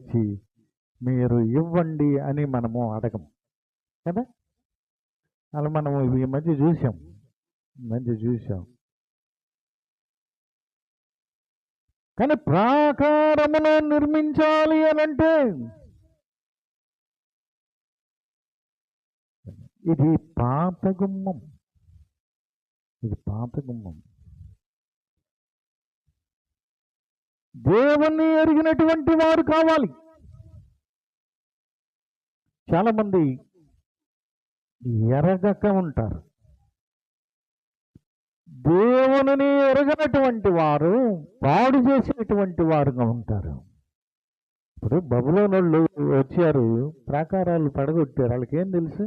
ఇచ్చి మీరు ఇవ్వండి అని మనము అడగం కదా. అలా మనము ఈ మధ్య చూసాం. కానీ ప్రాకారమును నిర్మించాలి అని అంటే ఇది పాత గుమ్మం. దేవుణ్ణి ఎరిగినటువంటి వారు కావాలి. చాలా మంది ఎరగక ఉంటారు. దేవుని ఎరగనటువంటి వారు పాడు చేసేటువంటి వారుగా ఉంటారు. ఇప్పుడు బబులోనోళ్ళు వచ్చారు, ప్రాకారాలు పడగొట్టారు. వాళ్ళకి ఏం తెలుసు?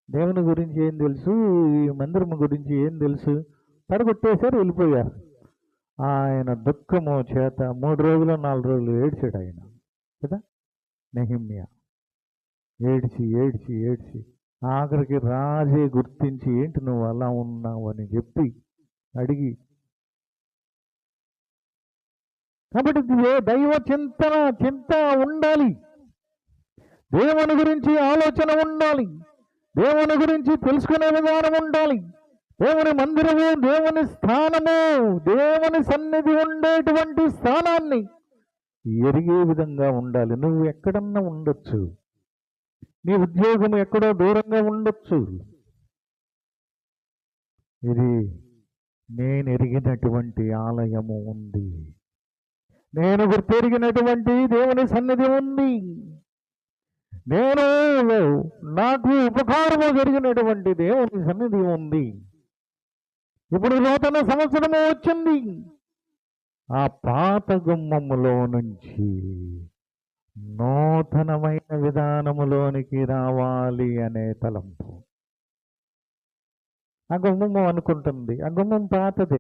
దేవుని గురించి ఏం తెలుసు? ఈ మందిరం గురించి ఏం తెలుసు? పడగొట్టేశారు, వెళ్ళిపోయారు. ఆయన దుఃఖము చేత 3 రోజులు 4 రోజులు ఏడ్చాడు ఆయన కదా. నెహెమ్యా ఏడ్చి ఆఖరికి రాజే గుర్తించి ఏంటి నువ్వు అలా ఉన్నావు అని చెప్పి అడిగి. కాబట్టి దైవ చింత ఉండాలి. దేవుని గురించి ఆలోచన ఉండాలి. దేవుని గురించి తెలుసుకునే విధానం ఉండాలి. దేవుని మందిరము, దేవుని స్థానము, దేవుని సన్నిధి ఉండేటువంటి స్థానాన్ని ఎరిగే విధంగా ఉండాలి. నువ్వు ఎక్కడన్నా ఉండొచ్చు, నీ ఉద్యోగం ఎక్కడో దూరంగా ఉండొచ్చు. ఇది నేను ఎరిగినటువంటి ఆలయము ఉంది, నేను గుర్తెరిగినటువంటి దేవుని సన్నిధి ఉంది, నాకు ఉపకారము జరిగినటువంటి దేవుని సన్నిధి ఉంది. ఇప్పుడు నూతన సంవత్సరము వచ్చింది. ఆ పాత గుమ్మములో నుంచి నూతనమైన విధానములోనికి రావాలి అనే తలంపు. ఆ గుమ్మము అనుకుంటుంది, ఆ గుమ్మం పాతది.